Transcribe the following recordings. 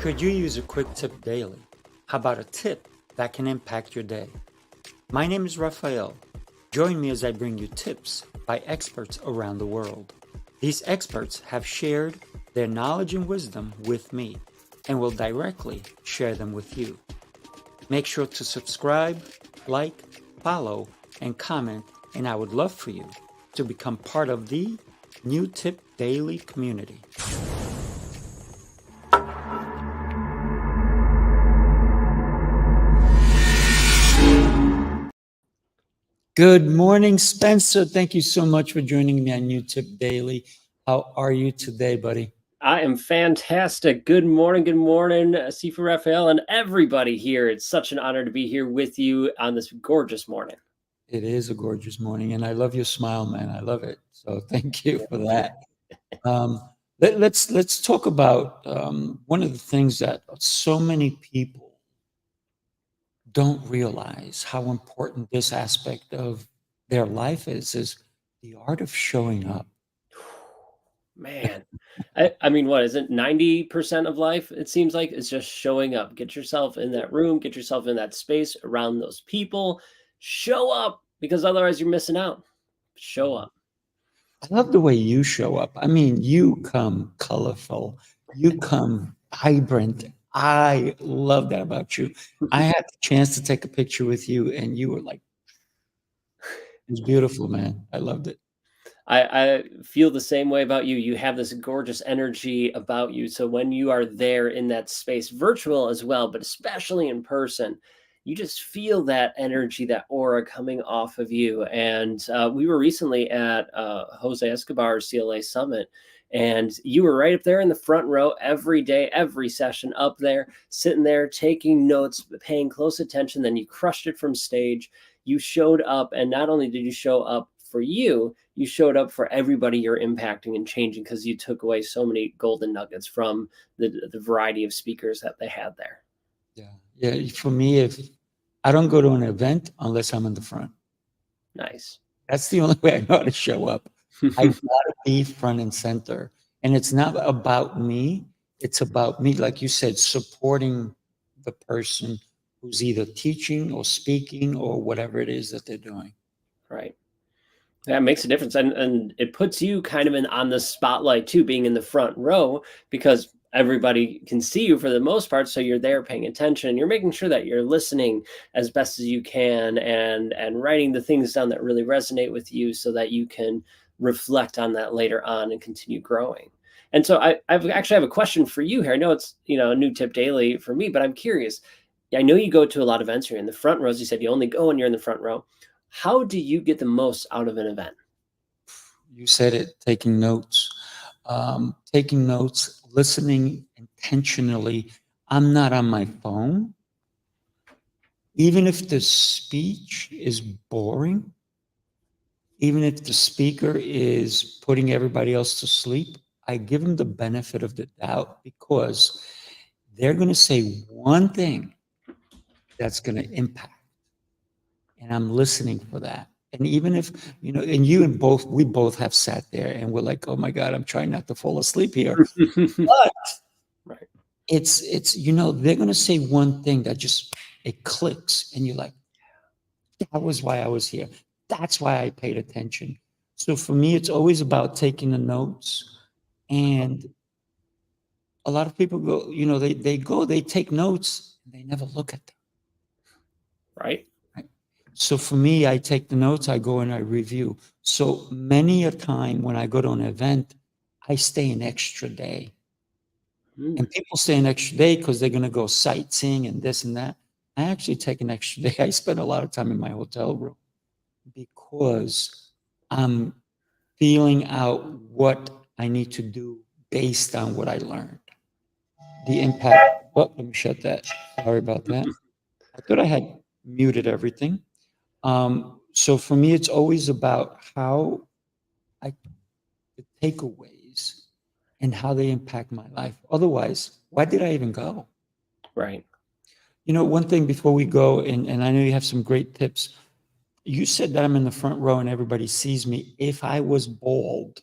Could you use a quick tip daily? How about a tip that can impact your day? My name is Raphael. Join me as I bring you tips by experts around the world. These experts have shared their knowledge and wisdom with me and will directly share them with you. Make sure to subscribe, like, follow, and comment, and I would love for you to become part of the New Tip Daily community. Good morning, Spencer. Thank you so much for joining me on New Tip Daily. How are you today, buddy? I am fantastic. Good morning, Sifa Raphael, and everybody here. It's such an honor to be here with you on this gorgeous morning. It is a gorgeous morning, and I love your smile, man. I love it. So thank you for that. Let's talk about one of the things that so many people don't realize how important this aspect of their life is the art of showing up. Man, I mean, what is it? 90% of life, it seems like, is just showing up. Get yourself in that room, get yourself in that space around those people. Show up because otherwise you're missing out. Show up. I love the way you show up. I mean, you come colorful, you come vibrant. I love that about you. I had the chance to take a picture with you, and you were like, it was beautiful, man. I loved it. I feel the same way about you. You have this gorgeous energy about you. So when you are there in that space, virtual as well, but especially in person, you just feel that energy, that aura coming off of you. And we were recently at Jose Escobar's CLA Summit, and you were right up there in the front row every day, every session up there, sitting there, taking notes, paying close attention. Then you crushed it from stage. You showed up, and not only did you show up for you, you showed up for everybody you're impacting and changing because you took away so many golden nuggets from the variety of speakers that they had there. Yeah. For me, if I don't go to an event unless I'm in the front. Nice. That's the only way I know how to show up. I gotta be front and center. And it's not about me. It's about me, like you said, supporting the person who's either teaching or speaking or whatever it is that they're doing. Right. That makes a difference. And it puts you kind of on the spotlight too, being in the front row, because everybody can see you for the most part. So you're there paying attention. You're making sure that you're listening as best as you can and writing the things down that really resonate with you so that you can reflect on that later on and continue growing. And so I actually have a question for you here. I know it's, a new tip daily for me, but I'm curious. I know you go to a lot of events. You're in the front rows. You said you only go when you're in the front row. How do you get the most out of an event? You said it, taking notes, listening intentionally. I'm not on my phone. Even if the speech is boring, even if the speaker is putting everybody else to sleep, I give them the benefit of the doubt because they're going to say one thing that's going to impact. And I'm listening for that. And even if, we both have sat there and we're like, oh my God, I'm trying not to fall asleep here. But Right. it's, they're going to say one thing that just, it clicks. And you're like, that was why I was here. That's why I paid attention. So for me, it's always about taking the notes. And a lot of people go, they take notes and they never look at them. Right. So for me, I take the notes, I go and I review. So many a time when I go to an event, I stay an extra day. And people stay an extra day because they're going to go sightseeing and this and that. I actually take an extra day. I spend a lot of time in my hotel room because I'm feeling out what I need to do based on what I learned. The impact. Oh, let me shut that. Sorry about that. I thought I had muted everything. So for me, it's always about how the takeaways and how they impact my life. Otherwise, why did I even go? Right. One thing before we go, and I know you have some great tips. You said that I'm in the front row and everybody sees me. If I was bald,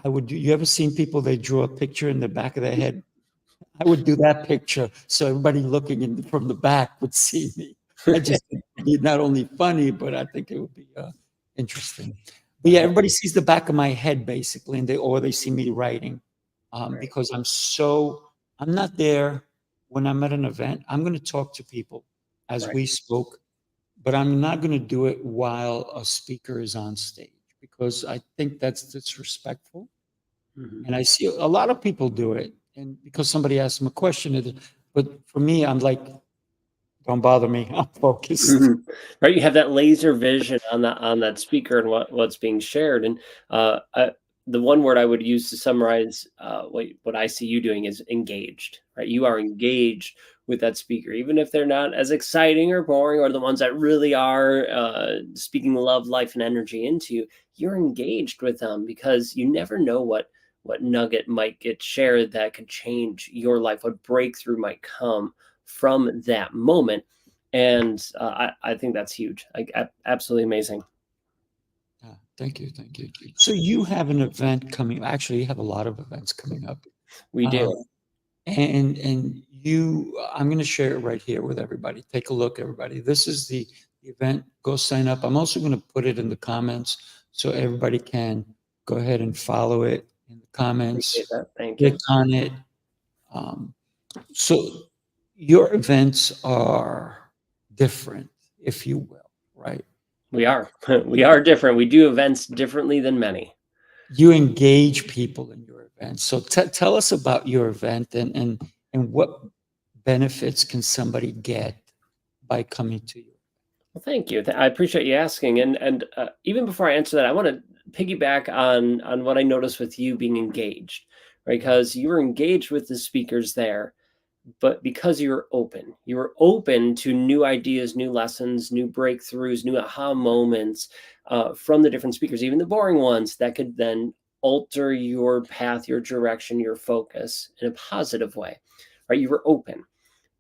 I would do. You ever seen people, they draw a picture in the back of their head? I would do that picture so everybody looking in from the back would see me. I just think it'd be not only funny, but I think it would be interesting. But yeah, everybody sees the back of my head basically, and they see me writing Right, because I'm not there when I'm at an event. I'm going to talk to people as right. we spoke, but I'm not going to do it while a speaker is on stage because I think that's disrespectful. Mhm. And I see a lot of people do it, and because somebody asked them a question, but for me, I'm like, don't bother me. I'm focused. Mhm. Right, you have that laser vision on that speaker and what's being shared, and, the one word I would use to summarize, what I see you doing is engaged, right? You are engaged with that speaker, even if they're not as exciting or boring or the ones that really are, speaking love, life, and energy into you. You're engaged with them because you never know what nugget might get shared that could change your life, what breakthrough might come from that moment. And, I think that's huge, like, absolutely amazing. Yeah, thank you, thank you. So you have an event coming. Actually, you have a lot of events coming up, We um, do. and I'm going to share it right here with everybody. Take a look, everybody. This is the event. Go sign up. I'm also going to put it in the comments so everybody can go ahead and follow it in the Appreciate comments. that, thank Click you. on it. Um, So your events are different, if you will, right? We are. We are different, we do events differently than many. You engage people in your event. So tell us about your event and what benefits can somebody get by coming to you? Well, thank you, I appreciate you asking, and, even before I answer that, I wanna piggyback on what I noticed with you being engaged, right? Because you were engaged with the speakers there, but because you're open to new ideas, new lessons, new breakthroughs, new aha moments from the different speakers, even the boring ones that could then alter your path, your direction, your focus in a positive way, right? You were open.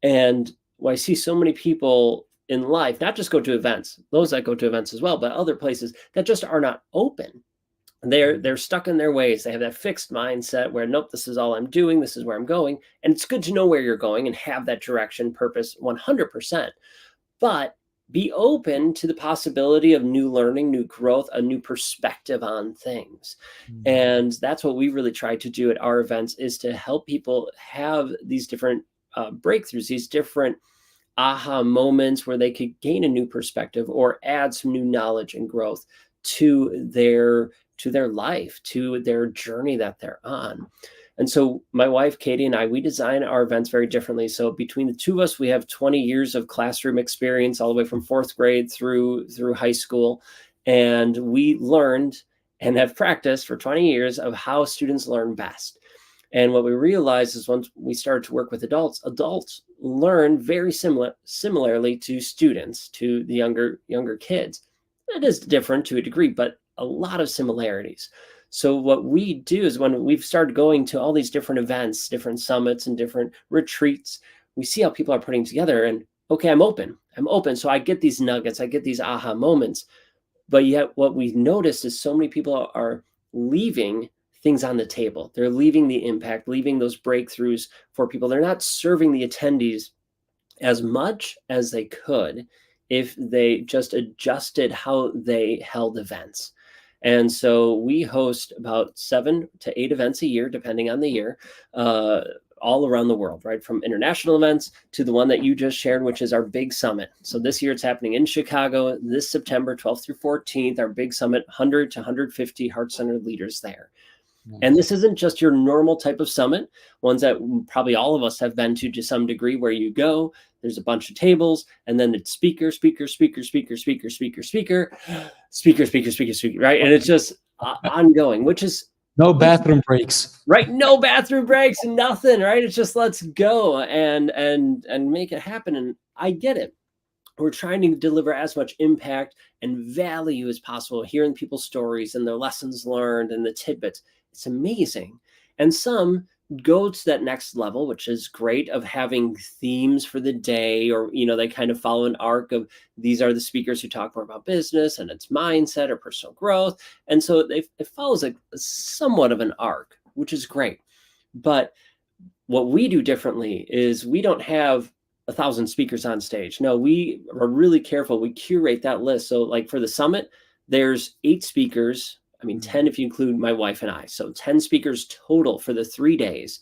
And I see so many people in life, not just go to events, those that go to events as well, but other places that just are not open. They're stuck in their ways. They have that fixed mindset where nope, this is all I'm doing, this is where I'm going. And it's good to know where you're going and have that direction, purpose 100%. But be open to the possibility of new learning, new growth, a new perspective on things. Mhm. And that's what we really try to do at our events is to help people have these different breakthroughs, these different aha moments where they could gain a new perspective or add some new knowledge and growth to their life, to their journey that they're on. And so my wife Katie and I, we design our events very differently. So between the two of us, we have 20 years of classroom experience all the way from fourth grade through high school. And we learned and have practiced for 20 years of how students learn best. And what we realized is once we started to work with adults, adults learn very similarly to students, to the younger kids. It is different to a degree, but a lot of similarities. So what we do is when we've started going to all these different events, different summits and different retreats, we see how people are putting together and okay, I'm open. I'm open. So I get these nuggets, I get these aha moments. But yet, what we've noticed is so many people are leaving things on the table. They're leaving the impact, leaving those breakthroughs for people. They're not serving the attendees as much as they could if they just adjusted how they held events. And so we host about 7 to 8 events a year, depending on the year, uh, all around the world, right? From international events to the one that you just shared, which is our big summit. So this year it's happening in Chicago this September 12th through 14th, our big summit, 100 to 150 heart centered leaders there. And Nice. this isn't just your normal type of summit, ones that probably all of us have been to some degree, where you go, there's a bunch of tables, and then it's speaker, speaker, speaker, speaker, speaker, speaker, speaker, speaker, speaker, speaker, speaker, right? And it's just ongoing, No which bathroom breaks. right, no bathroom breaks and nothing, right? It's just let's go and make it happen. And I get it. We're trying to deliver as much impact and value as possible, hearing people's stories and their lessons learned and the tidbits. It's amazing. And some go to that next level, which is great, of having themes for the day, or they kind of follow an arc of these are the speakers who talk more about business and its mindset or personal growth. And so it follows somewhat of an arc, which is great. But what we do differently is we don't have 1,000 speakers on stage. No, we are really careful. We curate that list. So like for the summit, there's 8 speakers. I mean, 10 if you include my wife and I. So 10 speakers total for the 3 days.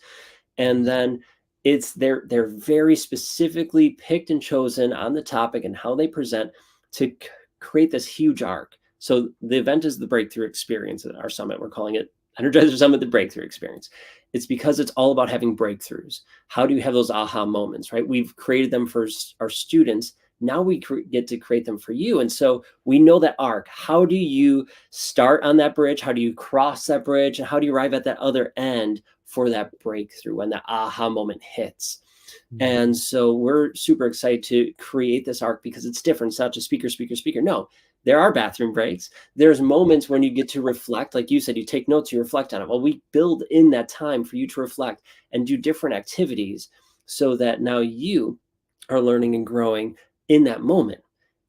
And then they're very specifically picked and chosen on the topic and how they present to create this huge arc. So the event is the breakthrough experience at our summit. We're calling it Energizer Summit, the breakthrough experience. It's because it's all about having breakthroughs. How do you have those aha moments, right? We've created them for our students. Now we get to create them for you. And so we know that arc. How do you start on that bridge? How do you cross that bridge? And how do you arrive at that other end for that breakthrough when that aha moment hits? And so we're super excited to create this arc because it's different. It's not just speaker, speaker, speaker. No, there are bathroom breaks. There's moments when you get to reflect. Like you said, you take notes, you reflect on it. Well, we build in that time for you to reflect and do different activities so that now you are learning and growing in that moment.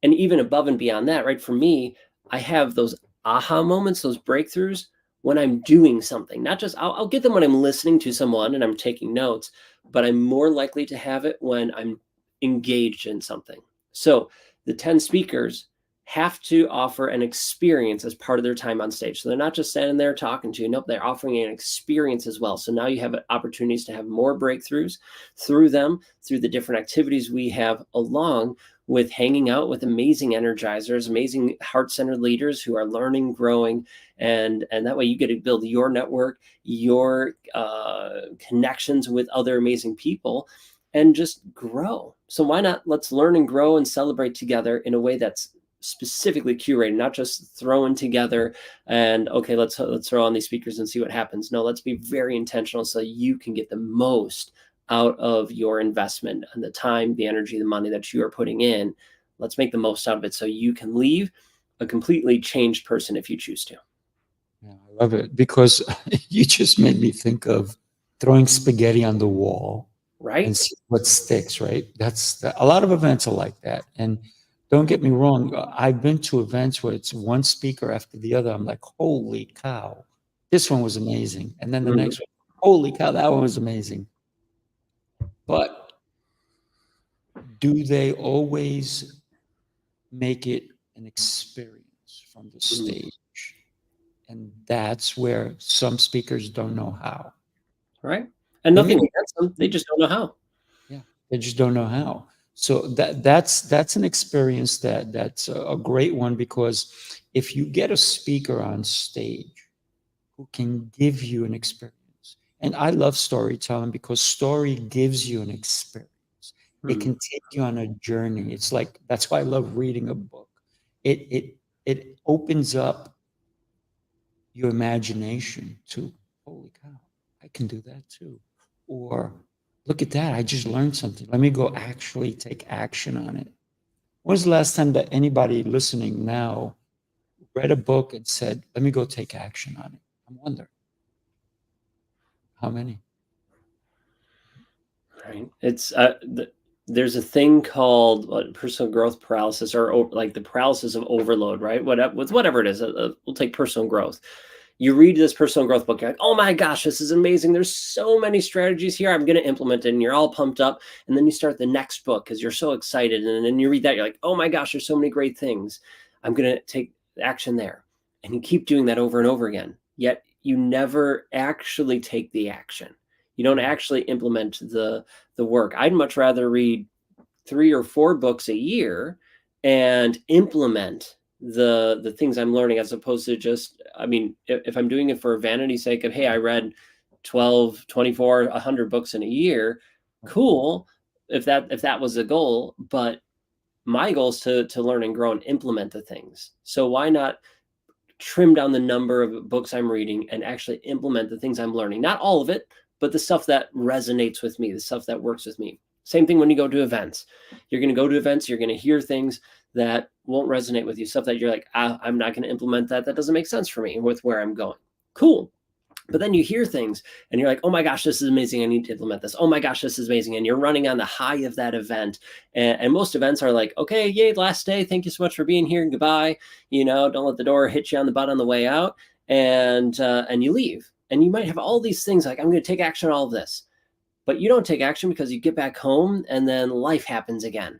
And even above and beyond that, right? For me, I have those aha moments, those breakthroughs when I'm doing something. Not just, I'll get them when I'm listening to someone and I'm taking notes, but I'm more likely to have it when I'm engaged in something. So the 10 speakers have to offer an experience as part of their time on stage. So they're not just standing there talking to you. Nope, they're offering an experience as well. So now you have opportunities to have more breakthroughs through them, through the different activities we have, along with hanging out with amazing energizers, amazing heart-centered leaders who are learning, growing, and that way you get to build your network, your connections with other amazing people, and just grow. So why not? Let's learn and grow and celebrate together in a way that's specifically curated, not just thrown together and okay, let's throw on these speakers and see what happens. No, let's be very intentional so you can get the most out of your investment and the time, the energy, the money that you are putting in. Let's make the most out of it so you can leave a completely changed person if you choose to. Yeah, I love it because you just made me think of throwing spaghetti on the wall and Right? see what sticks, right? A lot of events are like that. And don't get me wrong, I've been to events where it's one speaker after the other. I'm like, holy cow, this one was amazing. And then the Mhm. next one, holy cow, that one was amazing. But do they always make it an experience from the Mhm. stage? And that's where some speakers don't know how. Right? And They may nothing be, against them. They just don't know how. yeah, they just don't know how. So that's an experience that's a great one because if you get a speaker on stage who can give you an experience, and I love storytelling because story gives you an experience. It Mhm. can take you on a journey. It's like that's why I love reading a book. It opens up your imagination to, holy cow, I can do that too. Or look at that, I just learned something. Let me go actually take action on it. When's the last time that anybody listening now read a book and said, let me go take action on it? I wonder how many. Right? It's there's a thing called personal growth paralysis, or like the paralysis of overload, right? Whatever it is, we'll take personal growth. You read this personal growth book, you're like, oh my gosh, this is amazing. There's so many strategies here. I'm going to implement it. And you're all pumped up. And then you start the next book because you're so excited. And then you read that, you're like, oh my gosh, there's so many great things. I'm going to take action there. And you keep doing that over and over again. Yet you never actually take the action. You don't actually implement the work. I'd much rather read 3 or 4 books a year and implement the things I'm learning, as opposed to just, I mean, if I'm doing it for vanity's sake of, hey, I read 12, 24, 100 books in a year, cool, if that was the goal. But my goal is to learn and grow and implement the things. So why not trim down the number of books I'm reading and actually implement the things I'm learning? Not all of it, but the stuff that resonates with me, the stuff that works with me. Same thing when you go to events. You're going to go to events, you're going to hear things that won't resonate with you, stuff that you're like, I'm not going to implement that. That doesn't make sense for me with where I'm going. Cool. But then you hear things and you're like, oh my gosh, this is amazing. I need to implement this. Oh my gosh, this is amazing. And you're running on the high of that event. And most events are like, okay, yay, last day. Thank you so much for being here. And goodbye. Don't let the door hit you on the butt on the way out. And you leave. And you might have all these things like, I'm going to take action on all of this. but you don't take action because you get back home and then life happens again.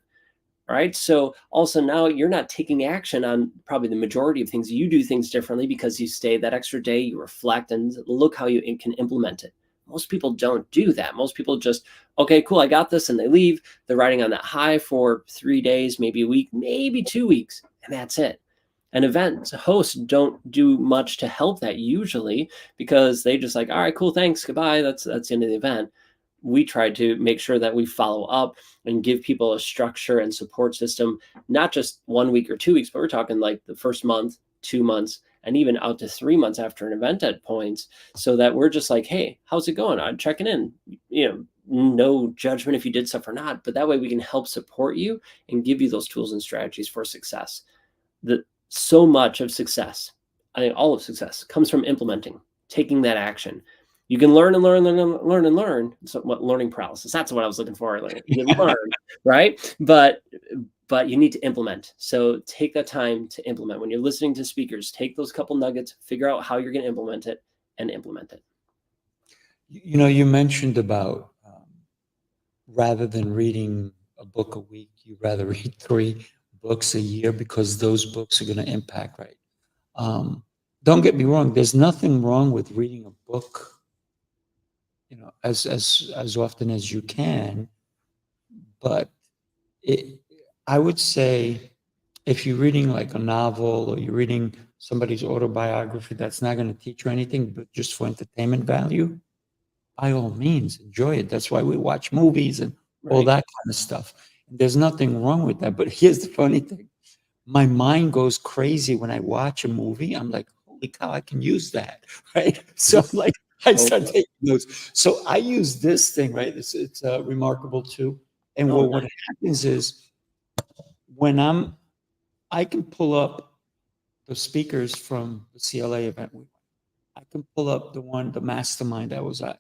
Right. So also now you're not taking action on probably the majority of things. You do things differently because you stay that extra day, you reflect, and look how you can implement it. Most people don't do that. Most people just, okay, cool, I got this, and they leave. They're riding on that high for 3 days, maybe a week, maybe 2 weeks, and that's it. And event hosts don't do much to help that usually because they just like, all right, cool, thanks, goodbye. That's the end of the event. We try to make sure that we follow up and give people a structure and support system, not just 1 week or 2 weeks, but we're talking like the first month, 2 months, and even out to 3 months after an event at points, so that we're just like, hey, how's it going? I'm checking in. No judgment if you did stuff or not, but that way we can help support you and give you those tools and strategies for success. So much of success, I think all of success comes from implementing, taking that action. You can learn and learn and learn and learn. So what learning paralysis? That's what I was looking for earlier. You can learn, right? But you need to implement. So take that time to implement. When you're listening to speakers, take those couple nuggets, figure out how you're going to implement it, and implement it. You mentioned about rather than reading a book a week, you rather read 3 books a year because those books are going to impact, right? Don't get me wrong. There's nothing wrong with reading a book, as often as you can. But I would say if you're reading like a novel or you're reading somebody's autobiography, that's not going to teach you anything, but just for entertainment value, by all means, enjoy it. That's why we watch movies and all that kind of stuff. And there's nothing wrong with that. But here's the funny thing. My mind goes crazy when I watch a movie. I'm like, holy cow, I can use that, right? So I'm like, I start taking notes. So I use this thing, right? It's remarkable too. And what happens is when I can pull up the speakers from the CLA event. I can pull up the mastermind I was at.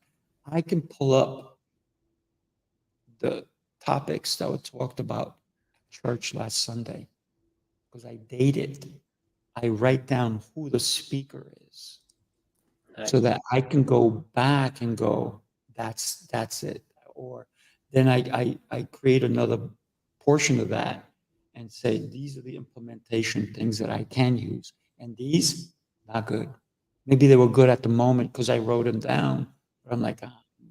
I can pull up the topics that were talked about at church last Sunday because I date it. I write down who the speaker is so that I can go back and go, that's it. Or then I create another portion of that and say, these are the implementation things that I can use. And these, not good. Maybe they were good at the moment because I wrote them down, but I'm like,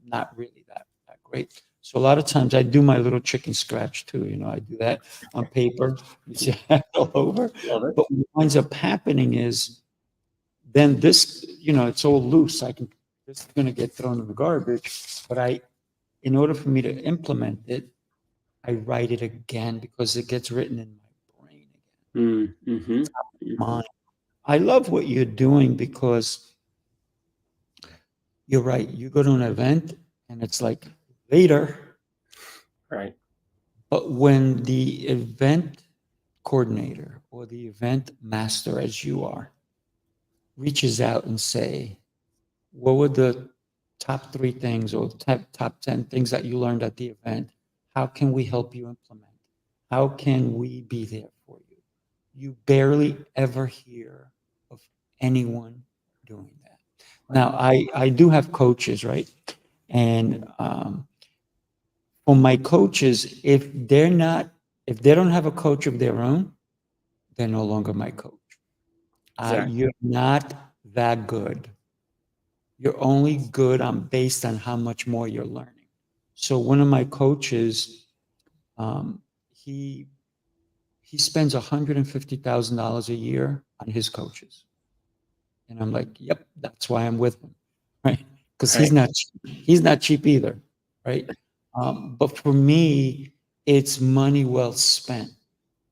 not really that great. So a lot of times I do my little chicken scratch too. I do that on paper. You see that all over. Love it. But what winds up happening is then this, it's all loose. This is going to get thrown in the garbage. But in order for me to implement it, I write it again because it gets written in my brain again. Mind. I love what you're doing because you're right. You go to an event and it's like later. Right. But when the event coordinator or the event master, as you are, reaches out and say, what were the top 3 things or top 10 things that you learned at the event? How can we help you implement? How can we be there for you? You barely ever hear of anyone doing that. Now, I do have coaches, right? And for my coaches, if they don't have a coach of their own, they're no longer my coach. Exactly. You're not that good. You're only good based on how much more you're learning. So one of my coaches, he spends $150,000 a year on his coaches, and I'm like, yep, that's why I'm with him, right? Because he's not cheap either, right? But for me, it's money well spent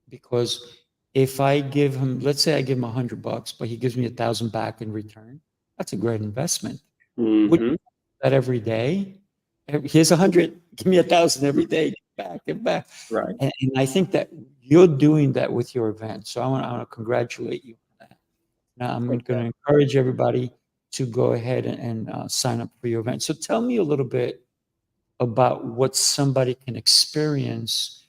because if I give him, let's say I give him $100, but he gives me 1,000 back in return, that's a great investment. Would you do that every day? Here's 100, give me 1,000 every day. Give back. Right. And I think that you're doing that with your event. So I want to congratulate you on that. Now I'm going to encourage everybody to go ahead and sign up for your event. So tell me a little bit about what somebody can experience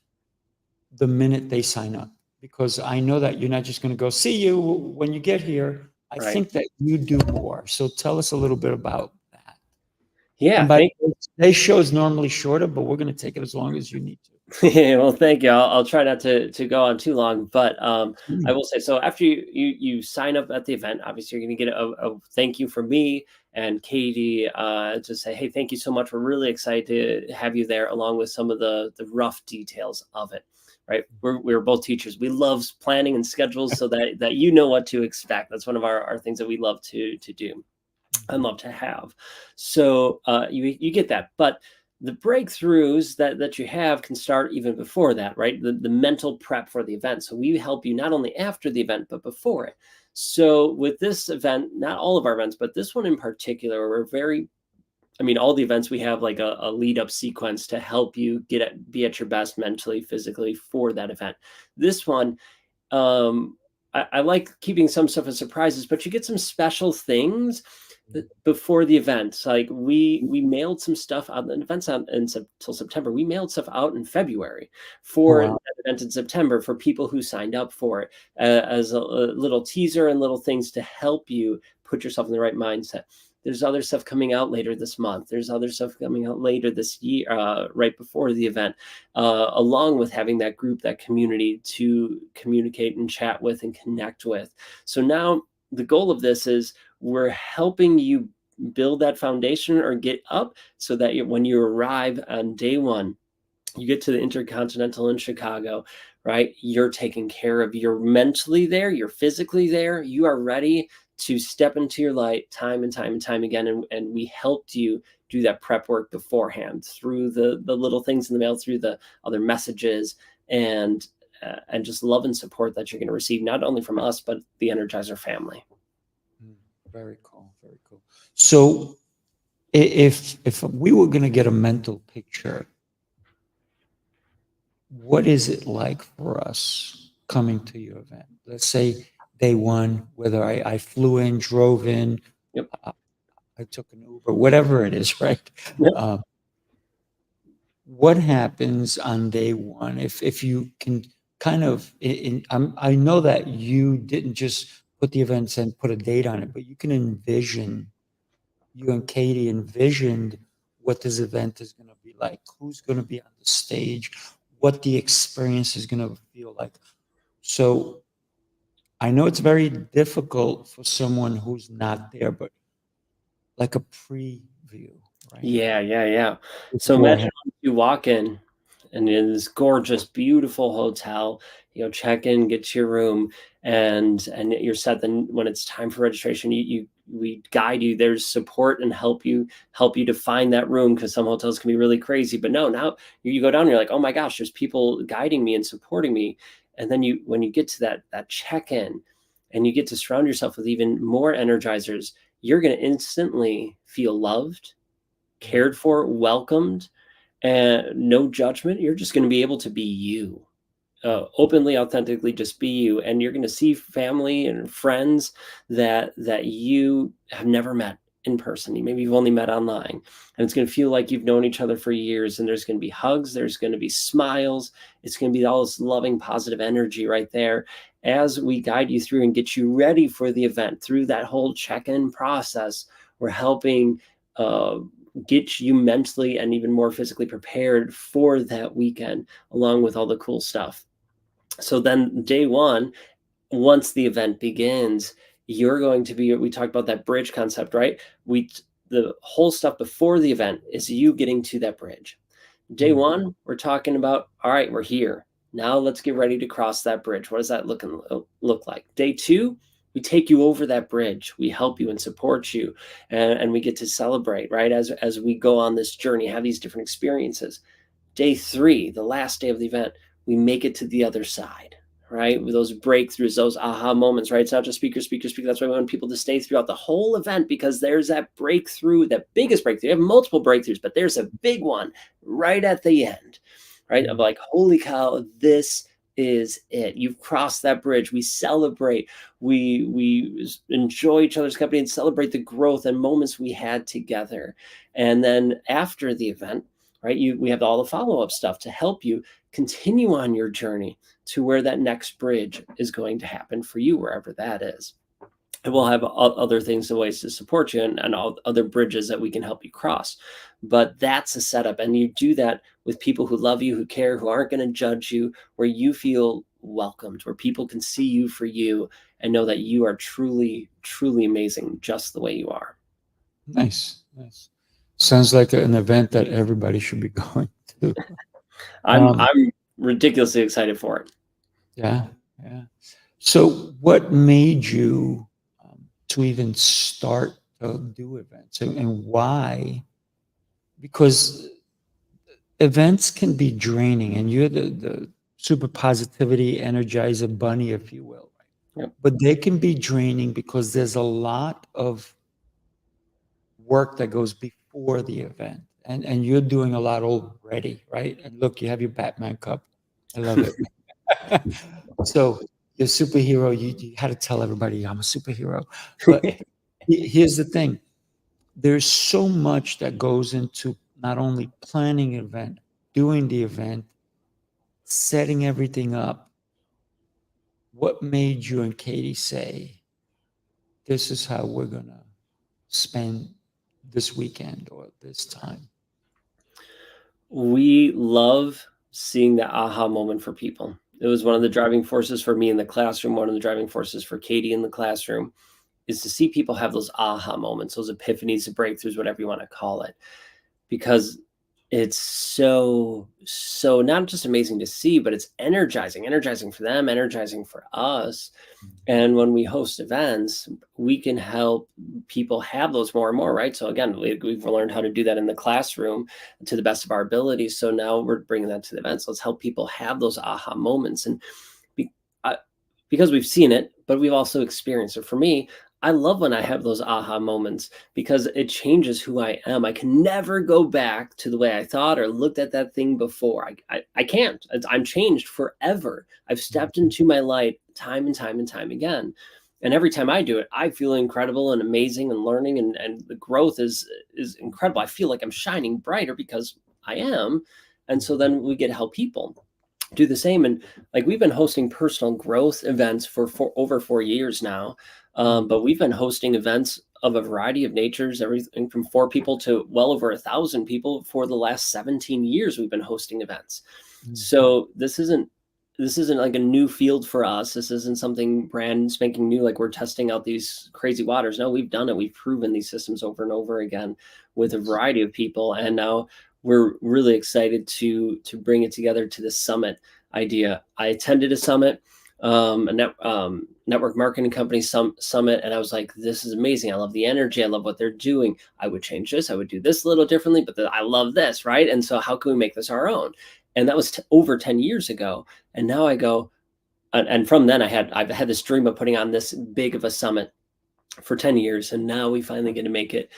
the minute they sign up, because I know that you're not just going to go see you when you get here. I think that you do more. So tell us a little bit about that. Yeah, And by thank the way, today's show is normally shorter, but we're gonna take it as long as you need to. Yeah, well, thank you. I'll try not to go on too long, but I Mm. will say so. After you sign up at the event, obviously you're going to get a thank you from me and Katie to say, hey, thank you so much. We're really excited to have you there, along with some of the rough details of it. Right, we're both teachers. We love planning and schedules so that you know what to expect. That's one of our things that we love to do and Mhm. love to have. So you get that, but the breakthroughs that you have can start even before that, right? The mental prep for the event. So we help you not only after the event but before it. So with this event, not all of our events, but this one in particular, we're very. I mean, all the events we have like a lead up sequence to help you be at your best mentally, physically for that event. This one, I like keeping some stuff as surprises, but you get some special things before the event. Like we mailed some stuff out. The event's out until September. We mailed stuff out in February Oh, for wow. that event in September for people who signed up for it as a little teaser and little things to help you put yourself in the right mindset. There's other stuff coming out later this month. There's other stuff coming out later this year, right before the event, along with having that group, that community to communicate and chat with and connect with. So now the goal of this is we're helping you build that foundation or get up so that when you arrive on day one, you get to the Intercontinental in Chicago, right? You're taken care of. You're mentally there, you're physically there, you are ready to step into your light time and time and time again. And we helped you do that prep work beforehand through the little things in the mail, through the other messages, and just love and support that you're going to receive not only from us but the Energizer family. Mm. Very cool. Very cool. So if we were gonna get a mental picture, what is it like for us coming to your event? Let's say day one, whether I flew in, drove in, Yep. I, I took an Uber, whatever it is, right? Yep. Uh, what happens on day one? If you can kind of, I know that you didn't just put the events and put a date on it, but you can envision, you and Katie envisioned what this event is going to be like, who's going to be on the stage, what the experience is going to feel like. So I know it's very difficult for someone who's not there, but like a preview, right? Yeah. So Beforehand. imagine you walk in and in this gorgeous, beautiful hotel, check in, get to your room, and you're set. Then when it's time for registration, we guide you. There's support and help you to find that room because some hotels can be really crazy. But no, now you go down, you're like, oh my gosh, there's people guiding me and supporting me. And then when you get to that check in, and you get to surround yourself with even more energizers, you're going to instantly feel loved, cared for, welcomed, and no judgment. You're just going to be able to be you, openly, authentically, just be you, and you're going to see family and friends that you have never met in person. Maybe you've only met online, and it's going to feel like you've known each other for years. And there's going to be hugs, there's going to be smiles, it's going to be all this loving, positive energy right there as we guide you through and get you ready for the event. Through that whole check-in process, we're helping uh, get you mentally and even more physically prepared for that weekend, along with all the cool stuff. So then day one, once the event begins, you're going to be, we talked about that bridge concept, right? The whole stuff before the event is you getting to that bridge. Day Mm. one, we're talking about, all right, we're here. Now let's get ready to cross that bridge. What does that look like? Day two, we take you over that bridge. We help you and support you, and we get to celebrate, right? As we go on this journey, have these different experiences. Day three, the last day of the event, we make it to the other side, right? With those breakthroughs, those aha moments, right? It's not just speaker, speaker, speaker. That's why we want people to stay throughout the whole event, because there's that breakthrough, that biggest breakthrough. You have multiple breakthroughs, but there's a big one right at the end, right? Of Mm. like, holy cow, this is it. You've crossed that bridge. We celebrate. We enjoy each other's company and celebrate the growth and moments we had together. And then after the event, right, we have all the follow-up stuff to help you continue on your journey to where that next bridge is going to happen for you, wherever that is. and we'll have other things and ways to support you, and all other bridges that we can help you cross. But that's a setup. And you do that with people who love you, who care, who aren't going to judge you, where you feel welcomed, where people can see you for you and know that you are truly, truly amazing just the way you are. Nice, nice. Sounds like an event that everybody should be going to. Um, I'm ridiculously excited for it. yeah, yeah. So, what made you to even start to do events, and why? Because events can be draining, and you're the super positivity energizer bunny, if you will. Yep. But they can be draining because there's a lot of work that goes before the event, and you're doing a lot already, right? And look, you have your Batman cup. I love it. So your superhero, you had to tell everybody I'm a superhero. But here's the thing: there's so much that goes into not only planning an event, doing the event, setting everything up. What made you and Katie say, this is how we're gonna spend this weekend or this time? We love seeing the aha moment for people. It was one of the driving forces for me in the classroom, one of the driving forces for Katie in the classroom, is to see people have those aha moments, those epiphanies, the breakthroughs, whatever you want to call it, because it's so not just amazing to see, but it's energizing for them, energizing for us. And when we host events, we can help people have those more and more, right? So again, we've learned how to do that in the classroom to the best of our abilities. So now we're bringing that to the events. Let's help people have those aha moments. And be, uh, because we've seen it, but we've also experienced it. For me, I love when I have those aha moments because it changes who I am. I can never go back to the way I thought or looked at that thing before. I can't. I'm changed forever. I've stepped into my light time and time and time again. And every time I do it, I feel incredible and amazing and learning, and the growth is incredible. I feel like I'm shining brighter because I am. And so then we get to help people do the same. And like we've been hosting personal growth events for over 4 years now. But we've been hosting events of a variety of natures, everything from 4 people to well over 1,000 people for the last 17 years. We've been hosting events. So this isn't like a new field for us. This isn't something brand spanking new, like we're testing out these crazy waters. No, we've done it. We've proven these systems over and over again with a variety of people. And now we're really excited to bring it together to the summit idea. I attended a summit, network marketing company summit, and I was like, this is amazing. I love the energy. I love what they're doing. I would change this. I would do this a little differently, but I love this, right? And so how can we make this our own? And that was over 10 years ago. And now I go, and from then I've had this dream of putting on this big of a summit for 10 years. And now we finally get to make it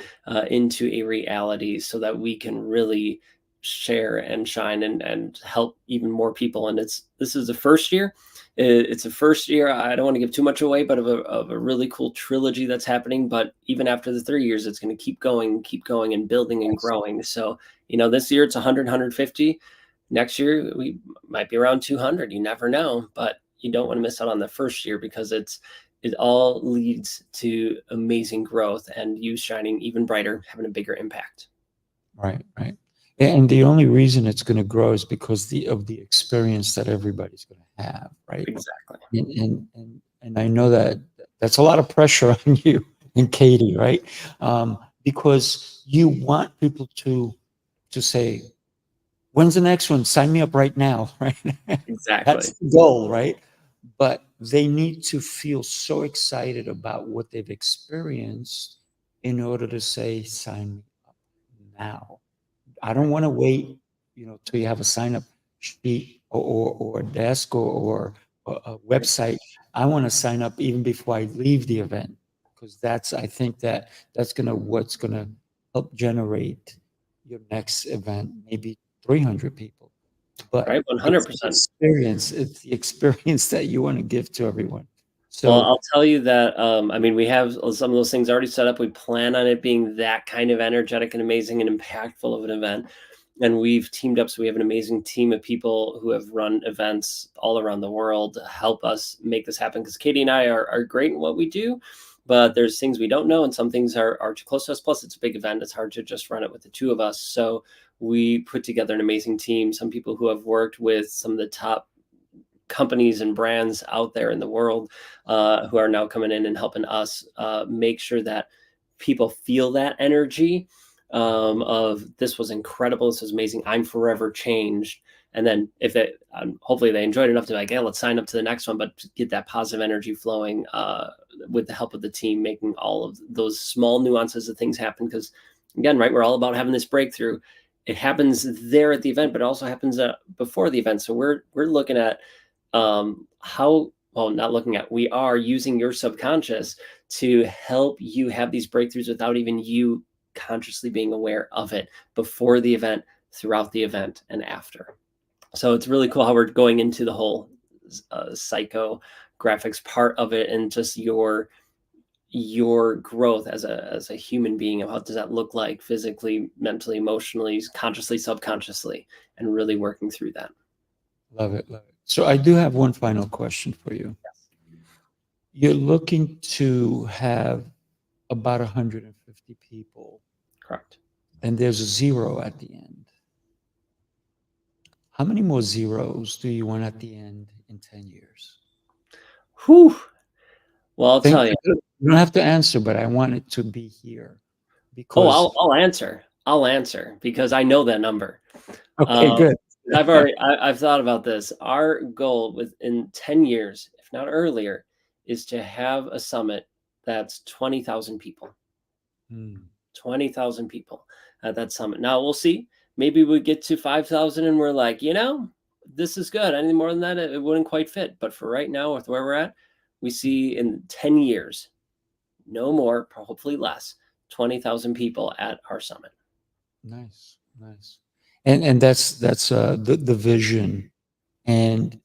into a reality so that we can really share and shine and help even more people. And this is the first year. It's the first year. I don't want to give too much away, but of a really cool trilogy that's happening. But even after the 3 years, it's going to keep going and building and growing. So, this year it's 100, 150. Next year we might be around 200. You never know, but you don't want to miss out on the first year because it all leads to amazing growth and you shining even brighter, having a bigger impact. Right, right. And the only reason it's going to grow is because of the experience that everybody's going to have, right? Exactly. And I know that that's a lot of pressure on you and Katie, right? Because you want people to say, when's the next one? Sign me up right now, right? Exactly. That's the goal, right? But they need to feel so excited about what they've experienced in order to say, sign me up now. I don't want to wait, till you have a sign up sheet or a desk or a website. I want to sign up even before I leave the event because I think that's what's gonna help generate your next event, maybe 300 people. But Right. 100%. it's the experience that you want to give to everyone. Well, So I'll tell you that, I mean, we have some of those things already set up. We plan on it being that kind of energetic and amazing and impactful of an event. And we've teamed up. So we have an amazing team of people who have run events all around the world to help us make this happen. Because Katie and I are great in what we do, but there's things we don't know, and some things are too close to us. Plus, it's a big event. It's hard to just run it with the two of us. So we put together an amazing team, some people who have worked with some of the top companies and brands out there in the world, who are now coming in and helping us make sure that people feel that energy, of this was incredible, this was amazing, I'm forever changed. And then if it, hopefully they enjoyed it enough to be like, yeah, let's sign up to the next one, but to get that positive energy flowing, with the help of the team, making all of those small nuances of things happen. Because again, right, we're all about having this breakthrough. It happens there at the event, but it also happens before the event. So we're looking at how, well, not looking at, we are using your subconscious to help you have these breakthroughs without even you consciously being aware of it, before the event, throughout the event, and after. So it's really cool how we're going into the whole psychographics part of it, and just your growth as a human being, and what does that look like physically, mentally, emotionally, consciously, subconsciously, and really working through that. Love it. Love it. So I do have one final question for you. You're looking to have about 150 people, Correct. and there's a zero at the end. How many more zeros do you want at the end in 10 years? Whew. Well, I'll tell you. You don't have to answer, but I want it to be here. Oh, Because I'll answer. I'll answer because I know that number. okay, good. I've thought about this. Our goal within 10 years, if not earlier, is to have a summit that's 20,000 people. 20,000 people at that summit. Now we'll see. Maybe we get to 5,000 and we're like, this is good. Anything more than that, it wouldn't quite fit. But for right now, with where we're at, we see in 10 years, no more, hopefully less, 20,000 people at our summit. Nice, nice. And that's the vision. And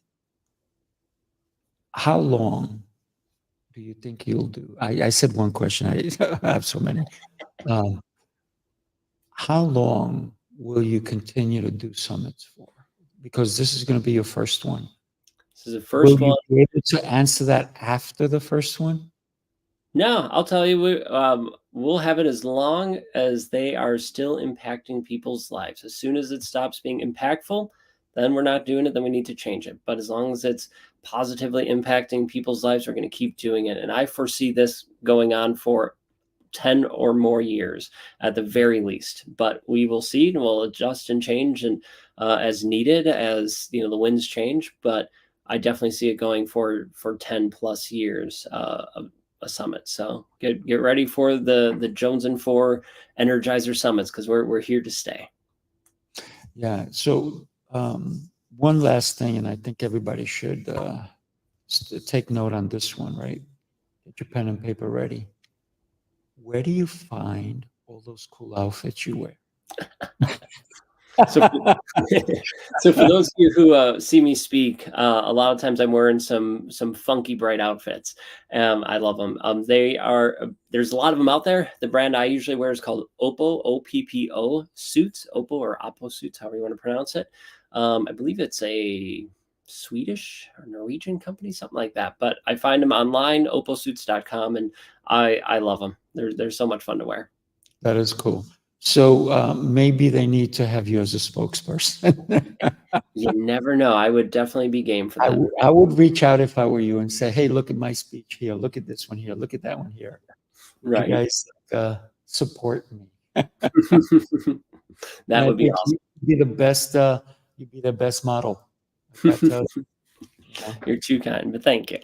how long do you think you'll do? I said one question. I have so many. How long will you continue to do summits for? Because this is going to be your first one. This is the first Will one. you be able to answer that after the first one? No, I'll tell you, we'll have it as long as they are still impacting people's lives. As soon as it stops being impactful, then we're not doing it, then we need to change it. But as long as it's positively impacting people's lives, we're going to keep doing it. And I foresee this going on for 10 or more years at the very least. But we will see, and we'll adjust and change, and as needed, as the winds change. But I definitely see it going for 10 plus years of a summit. So get ready for the Jonesin 4 Energizer summits, because we're here to stay. Yeah. So one last thing, and I think everybody should take note on this one, right? Get your pen and paper ready. Where do you find all those cool outfits you wear? So for those of you who see me speak, a lot of times I'm wearing some funky, bright outfits. I love them. There's a lot of them out there. The brand I usually wear is called Oppo, OPPO suits, Oppo or Oppo suits, however you want to pronounce it. I believe it's a Swedish or Norwegian company, something like that. But I find them online, opposuits.com, and I love them. They're so much fun to wear. That is cool. So maybe they need to have you as a spokesperson. You never know. I would definitely be game for that. I would reach out if I were you and say, hey, look at my speech here. Look at this one here. Look at that one here. Right. You guys support me. That would be awesome. You'd be the best. You'd be the best model. You're too kind, but thank you.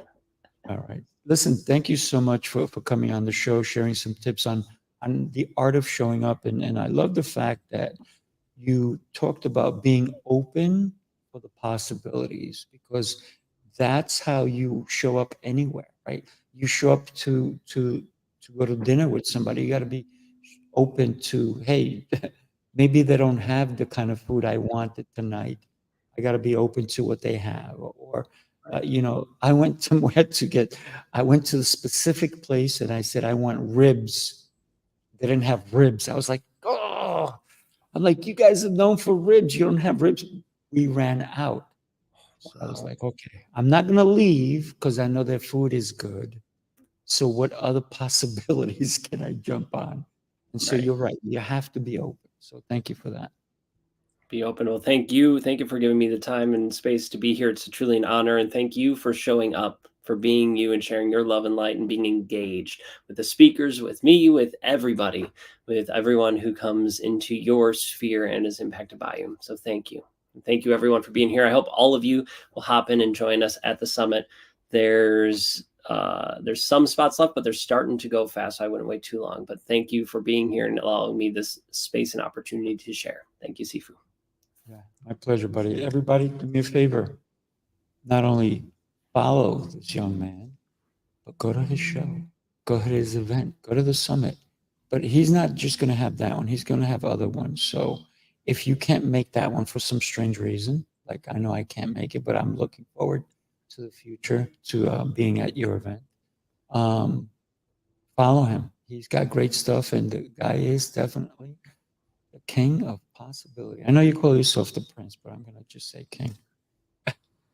All right. Listen, thank you so much for coming on the show, sharing some tips on the art of showing up. And I love the fact that you talked about being open for the possibilities, because that's how you show up anywhere, right? You show up to go to dinner with somebody. You got to be open to, hey, maybe they don't have the kind of food I wanted tonight. I got to be open to what they have. Or I went somewhere I went to the specific place and I said, I want ribs. They didn't have ribs. I was like, oh, I'm like, you guys are known for ribs. You don't have ribs. We ran out. So I was like, okay, I'm not going to leave because I know their food is good. So what other possibilities can I jump on? And so Right. you're right. You have to be open. So thank you for that. Be open. Well, thank you. Thank you for giving me the time and space to be here. It's truly an honor. And thank you for showing up, for being you and sharing your love and light and being engaged with the speakers, with me, with everybody, with everyone who comes into your sphere and is impacted by you. So thank you. And thank you, everyone, for being here. I hope all of you will hop in and join us at the summit. There's some spots left, but they're starting to go fast. So I wouldn't wait too long. But thank you for being here and allowing me this space and opportunity to share. Thank you, Sifu. Yeah, my pleasure, buddy. Everybody, do me a favor. Not only follow this young man, but go to his show, go to his event, go to the summit. But he's not just going to have that one, he's going to have other ones. So if you can't make that one for some strange reason, like I know I can't make it, but I'm looking forward to the future, to being at your event, follow him. He's got great stuff, and the guy is definitely the king of possibility. I know you call yourself the prince, but I'm going to just say king.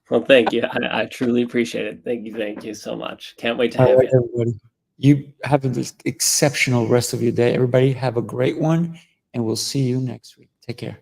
Well, thank you. I truly appreciate it. Thank you. Thank you so much. Can't wait to All have right, you. everybody. You have this exceptional rest of your day. Everybody have a great one, and we'll see you next week. Take care.